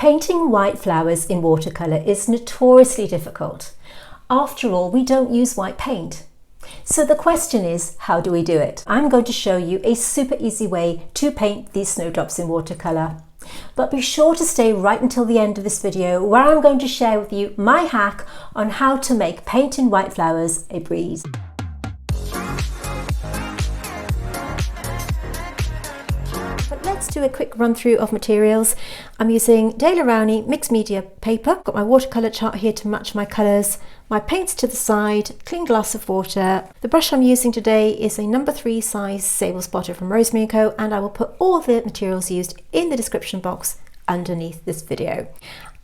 Painting white flowers in watercolour is notoriously difficult. After all, we don't use white paint. So the question is, how do we do it? I'm going to show you a super easy way to paint these snowdrops in watercolour. But be sure to stay right until the end of this video, where I'm going to share with you my hack on how to make painting white flowers a breeze. But let's do a quick run through of materials. I'm using Rowney mixed media paper. Got my watercolour chart here to match my colours, my paints to the side, clean glass of water. The brush I'm using today is a number 3 size sable spotter from Rosemary Co, and I will put all the materials used in the description box underneath this video.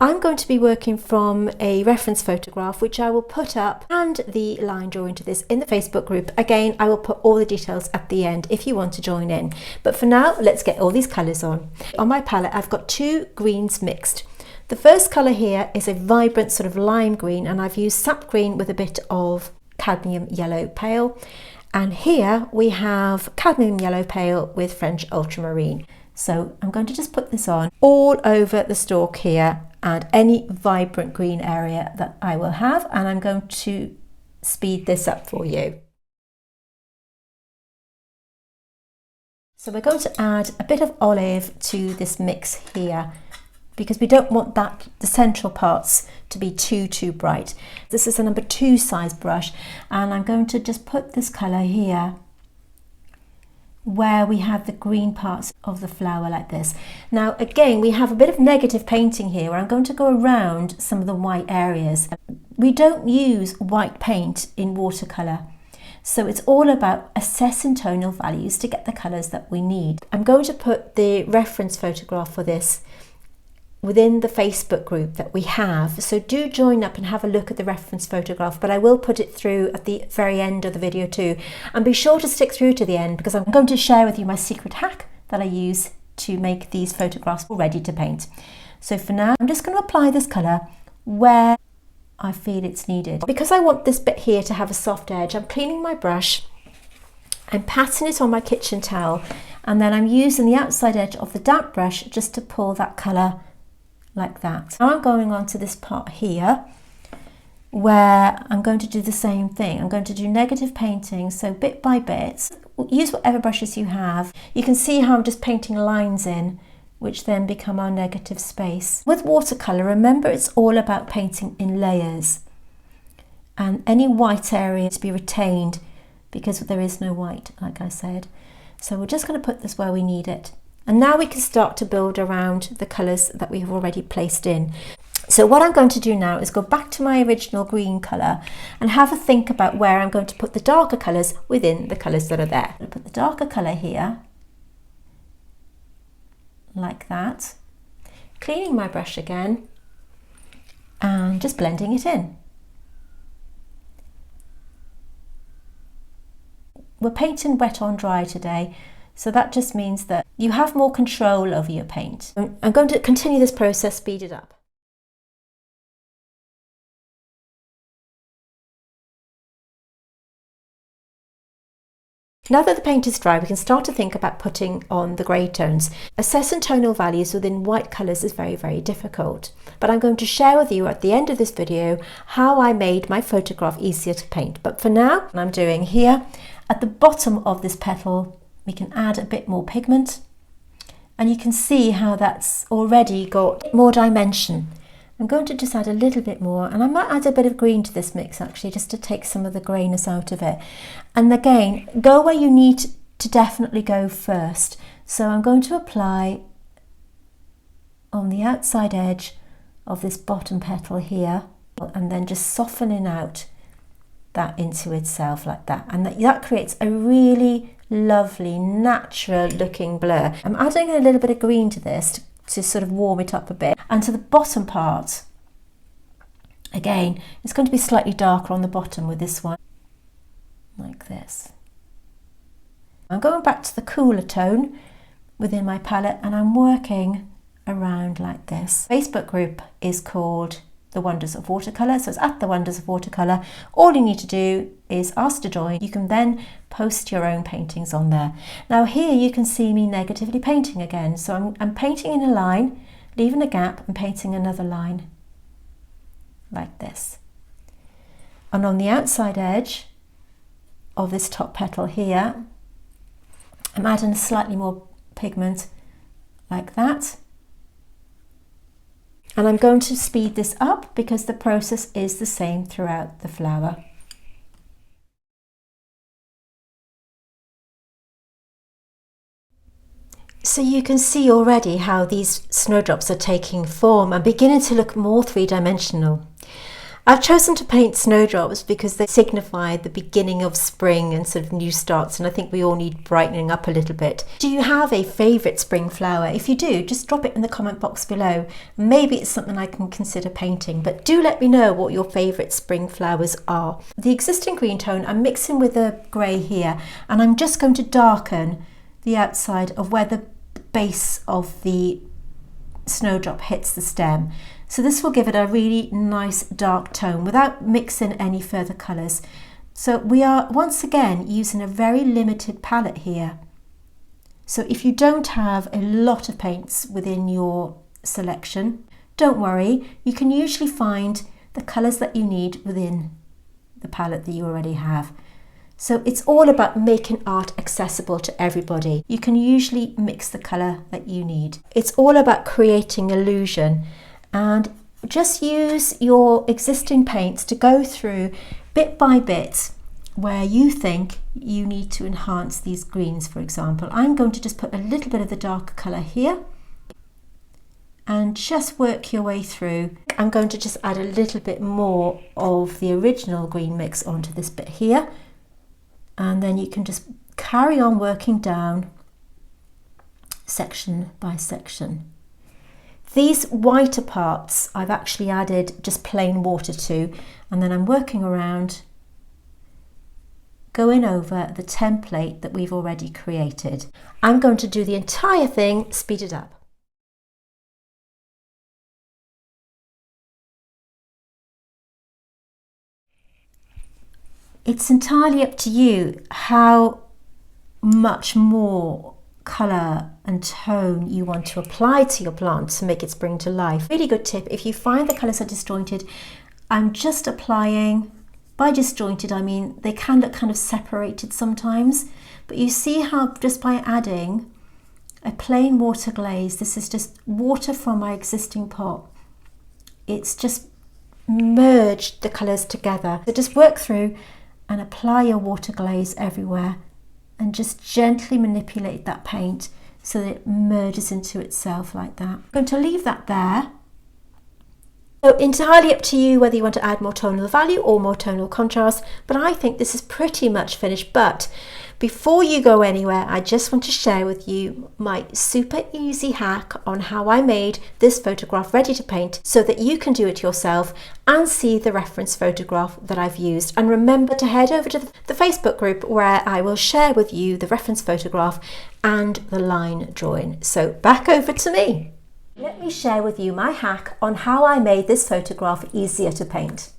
I'm going to be working from a reference photograph which I will put up, and the line drawing to this in the Facebook group. Again, I will put all the details at the end if you want to join in. But for now, let's get all these colours on. On my palette, I've got 2 greens mixed. The first colour here is a vibrant sort of lime green, and I've used sap green with a bit of cadmium yellow pale. And here we have cadmium yellow pale with French ultramarine. So I'm going to just put this on all over the stalk here and any vibrant green area that I will have, and I'm going to speed this up for you. So we're going to add a bit of olive to this mix here, because we don't want the central parts to be too bright. This is a number 2 size brush, and I'm going to just put this colour here where we have the green parts of the flower like this. Now again, we have a bit of negative painting here where I'm going to go around some of the white areas. We don't use white paint in watercolour, so it's all about assessing tonal values to get the colours that we need. I'm going to put the reference photograph for this within the Facebook group that we have, so do join up and have a look at the reference photograph, but I will put it through at the very end of the video too. And be sure to stick through to the end, because I'm going to share with you my secret hack that I use to make these photographs ready to paint. So for now, I'm just going to apply this colour where I feel it's needed. Because I want this bit here to have a soft edge, I'm cleaning my brush, I'm patting it on my kitchen towel, and then I'm using the outside edge of the damp brush just to pull that colour like that. Now I'm going on to this part here where I'm going to do the same thing. I'm going to do negative painting, so bit by bit. Use whatever brushes you have. You can see how I'm just painting lines in, which then become our negative space. With watercolour, remember it's all about painting in layers, and any white area to be retained because there is no white, like I said. So we're just going to put this where we need it. And now we can start to build around the colours that we have already placed in. So what I'm going to do now is go back to my original green colour and have a think about where I'm going to put the darker colours within the colours that are there. I'll put the darker colour here, like that. Cleaning my brush again and just blending it in. We're painting wet on dry today, so that just means that you have more control over your paint. I'm going to continue this process, speed it up. Now that the paint is dry, we can start to think about putting on the grey tones. Assessing tonal values within white colours is very difficult, but I'm going to share with you at the end of this video how I made my photograph easier to paint. But for now, what I'm doing here, at the bottom of this petal, we can add a bit more pigment, and you can see how that's already got more dimension. I'm going to just add a little bit more, and I might add a bit of green to this mix actually, just to take some of the greyness out of it. And again, go where you need to definitely go first. So I'm going to apply on the outside edge of this bottom petal here, and then just softening out that into itself like that, and that creates a really lovely natural looking blur. I'm adding a little bit of green to this to sort of warm it up a bit. And to the bottom part, again, it's going to be slightly darker on the bottom with this one, like this. I'm going back to the cooler tone within my palette, and I'm working around like this. Facebook group is called The Wonders of Watercolour, so it's at The Wonders of Watercolour. All you need to do is ask to join. You can then post your own paintings on there. Now here you can see me negatively painting again, so I'm painting in a line leaving a gap and painting another line like this. And on the outside edge of this top petal here, I'm adding slightly more pigment like that. And I'm going to speed this up because the process is the same throughout the flower. So you can see already how these snowdrops are taking form and beginning to look more three-dimensional. I've chosen to paint snowdrops because they signify the beginning of spring and sort of new starts, and I think we all need brightening up a little bit. Do you have a favourite spring flower? If you do, just drop it in the comment box below. Maybe it's something I can consider painting, but do let me know what your favourite spring flowers are. The existing green tone I'm mixing with a grey here, and I'm just going to darken the outside of where the base of the snowdrop hits the stem. So this will give it a really nice dark tone without mixing any further colours. So we are once again using a very limited palette here. So if you don't have a lot of paints within your selection, don't worry, you can usually find the colours that you need within the palette that you already have. So it's all about making art accessible to everybody. You can usually mix the colour that you need. It's all about creating illusion, and just use your existing paints to go through bit by bit where you think you need to enhance these greens. For example, I'm going to just put a little bit of the darker colour here and just work your way through. I'm going to just add a little bit more of the original green mix onto this bit here, and then you can just carry on working down section by section. These whiter parts I've actually added just plain water to, and then I'm working around, going over the template that we've already created. I'm going to do the entire thing speeded up. It's entirely up to you how much more colour and tone you want to apply to your plant to make it spring to life. Really good tip, if you find the colours are disjointed, I'm just applying, by disjointed I mean they can look kind of separated sometimes, but you see how just by adding a plain water glaze, this is just water from my existing pot, it's just merged the colours together. So just work through and apply your water glaze everywhere and just gently manipulate that paint so that it merges into itself like that. I'm going to leave that there. So entirely up to you whether you want to add more tonal value or more tonal contrast, but I think this is pretty much finished. But before you go anywhere, I just want to share with you my super easy hack on how I made this photograph ready to paint so that you can do it yourself and see the reference photograph that I've used. And remember to head over to the Facebook group where I will share with you the reference photograph and the line drawing. So back over to me. Let me share with you my hack on how I made this photograph easier to paint.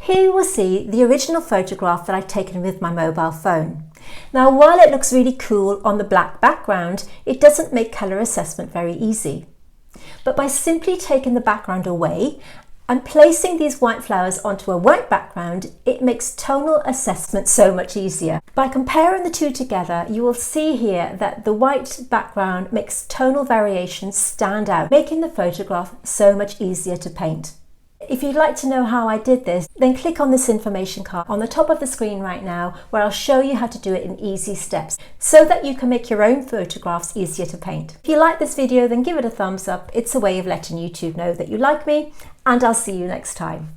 Here you will see the original photograph that I'd taken with my mobile phone. Now, while it looks really cool on the black background, it doesn't make colour assessment very easy. But by simply taking the background away and placing these white flowers onto a white background, it makes tonal assessment so much easier. By comparing the two together, you will see here that the white background makes tonal variations stand out, making the photograph so much easier to paint. If you'd like to know how I did this, then click on this information card on the top of the screen right now, where I'll show you how to do it in easy steps so that you can make your own photographs easier to paint. If you like this video, then give it a thumbs up. It's a way of letting YouTube know that you like me, and I'll see you next time.